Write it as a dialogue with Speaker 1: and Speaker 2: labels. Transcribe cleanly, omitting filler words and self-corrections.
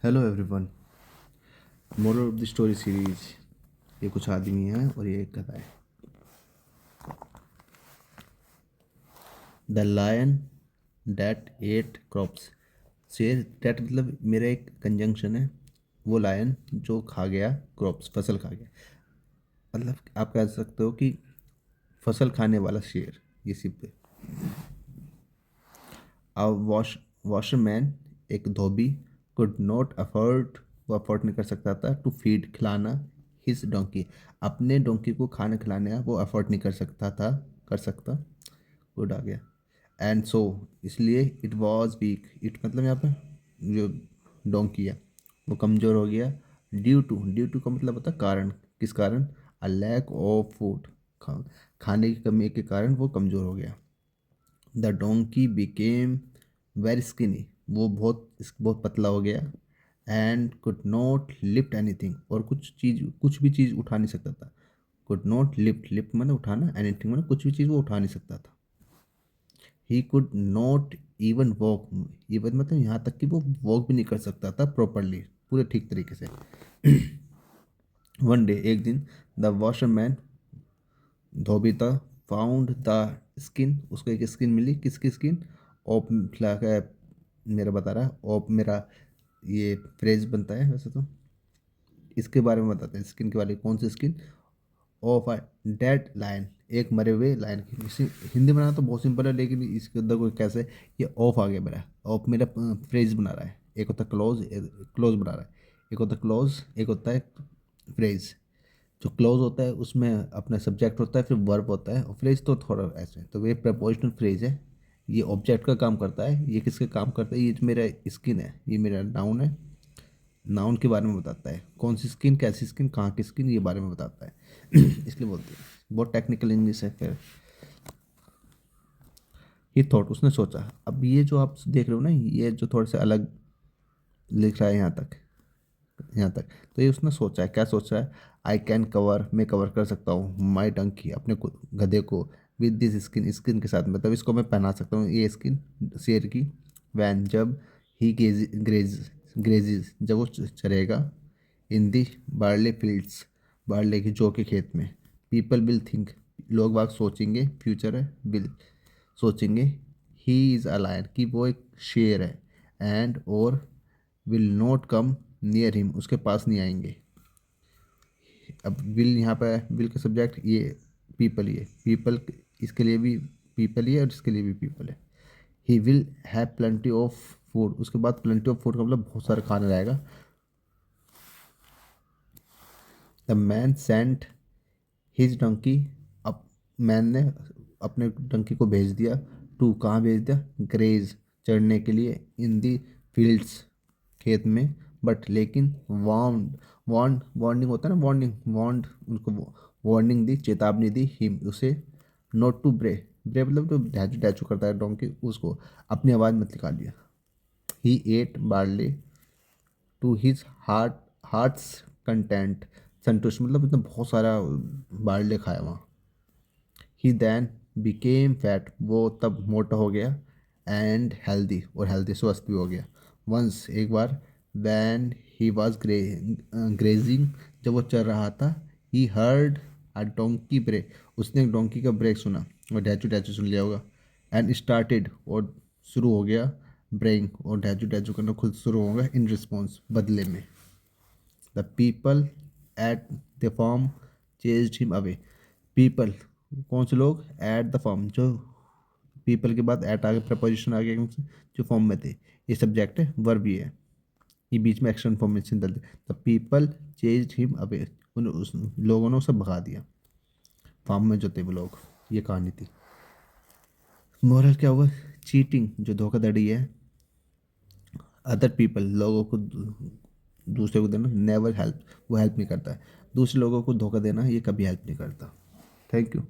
Speaker 1: Hello everyone. Moral of the story series. ये कुछ आदमी हैं और ये एक गधा है। The lion that ate crops. शेर डैट मतलब मेरा एक कंजंक्शन है। वो लायन जो खा गया क्रॉप्स, फसल खा गया। मतलब आप कह सकते हो कि फसल खाने वाला शेर। ये सिर्फ अ वॉशरमैन, एक धोबी, कुड नॉट अफोर्ड, वो अफोर्ड नहीं कर सकता था टू फीड, खिलाना हिज डोंकी, अपने डोंकी को खाना खिलाने वो अफोर्ड नहीं कर सकता था, कर सकता। गुड आ गया। एंड सो, इसलिए इट वॉज वीक, इट मतलब यहाँ पे जो डोंकी है वो कमज़ोर हो गया। ड्यू टू का मतलब होता है कारण, किस कारण? अ लैक ऑफ फूड, खाने की कमी के कारण वो कमज़ोर हो गया। The donkey became very skinny, वो बहुत पतला हो गया। And could not lift anything, और कुछ भी चीज़ उठा नहीं सकता था। कुड नॉट लिफ्ट, लिफ्ट मैंने उठाना, एनीथिंग मैंने कुछ भी चीज़ वो उठा नहीं सकता था। He could not even walk, even मतलब यहाँ तक कि वो वॉक भी नहीं कर सकता था प्रॉपरली, पूरे ठीक तरीके से। वन डे, एक दिन, द वॉशरमैन, धोबी था, फाउंड द स्किन, उसको एक स्किन मिली। किसकी स्किन? ओप है, मेरा बता रहा है ओप, मेरा ये फ्रेज बनता है वैसे तो। इसके बारे में बताते हैं, स्किन के बारे में। कौन सी skin? Of a dead lion, एक मरे हुए लायन की। हिंदी बनाना तो बहुत सिंपल है, लेकिन इसके अंदर कोई कैसे, ये ऑफ आ गया मेरा। ऑफ मेरा फ्रेज बना रहा है। एक होता है क्लोज, क्लोज बना रहा है। एक होता है क्लोज, एक होता है फ्रेज। जो क्लोज होता है उसमें अपना सब्जेक्ट होता है, फिर वर्ब होता है, और फ्रेज तो थोड़ा ऐसे। तो ये प्रपोजिशनल फ्रेज है। ये ऑब्जेक्ट का काम करता है। ये किसका काम करता है? ये जो मेरा स्किन है, ये मेरा नाउन है। नाउन के बारे में बताता है, कौन सी स्किन, कैसी स्किन, कहाँ की स्किन, ये बारे में बताता है। इसलिए बोलते हैं, बहुत टेक्निकल इंग्लिश है। फिर ही थॉट, उसने सोचा। अब ये जो आप देख रहे हो ना, ये जो थोड़े से अलग लिख रहा है यहाँ तक, यहाँ तक, तो ये उसने सोचा है। क्या सोचा है? आई कैन कवर, मैं कवर कर सकता हूँ, माई डंकी, अपने गधे को, विद दिस स्किन, स्किन के साथ, मतलब इसको मैं पहना सकता हूँ, ये स्किन शेर की। वैन, जब, ही ग्रेजिज, जब वो चरेगा। इन दी बार्ले फील्ड्स, बार्ले की जौ के खेत में। पीपल विल थिंक, लोग बाग सोचेंगे, फ्यूचर है, विल सोचेंगे, ही इज़ अ लायन, कि वो एक शेर है। एंड और will not come near him, उसके पास नहीं आएंगे। अब विल यहाँ पे, विल का सब्जेक्ट ये पीपल, ये पीपल, इसके लिए भी पीपल ही है और इसके लिए भी पीपल है। He will have plenty of food, उसके बाद प्लेंटी ऑफ फूड का मतलब बहुत सारा खाना रहेगा। The man sent his donkey, अब मैन ने अपने डंकी को भेज दिया। टू, कहाँ भेज दिया? ग्रेज, चढ़ने के लिए। इन दी फील्ड्स, खेत में। बट लेकिन वार्न, वार्निंग होता है ना, वार्निंग उनको वार्निंग दी, चेतावनी दी, हिम, उसे। नॉट टू ब्रे मतलब जो डैचू डैचू करता है डोंकी, उसको अपनी आवाज़ मत निकालिए। He ate barley to his heart's content, संतुष्ट मतलब उसने बहुत सारा बार्ले खाया वहाँ। ही देन बिकेम फैट, वो तब मोटा हो गया। एंड हेल्दी, और हेल्दी स्वस्थ भी हो गया। वंस, एक बार, वैन ही वॉज ग्रेजिंग, जब वो चल रहा था। ही हर्ड अ डोंकी ब्रे, उसने एक डोंकी का ब्रेक सुना, और डैचू डैचू सुन लिया होगा। एंड स्टार्टेड, और शुरू हो गया, ब्रेइंग, और डैचू डैचू करना खुद शुरू होगा, इन रिस्पॉन्स, बदले में। The people at the form chased him away, people, कौन से लोग? एट द फॉर्म, जो पीपल के बाद एट आगे प्रपोजिशन आ गया, कौन से? जो फॉर्म में थे। ये सब्जेक्ट है, वर्ब भी है, ये बीच में एक्शन फॉर्मेशन डाल दे। The people chased him away, उस लोगों ने उसे भगा दिया, फॉर्म में जो थे वो लोग। ये कहानी थी। मोरल क्या हुआ? चीटिंग, जो धोखाधड़ी है, अदर पीपल, लोगों को दूसरे को देना, नेवर हेल्प, वो हेल्प नहीं करता है। दूसरे लोगों को धोखा देना, ये कभी हेल्प नहीं करता। Thank you.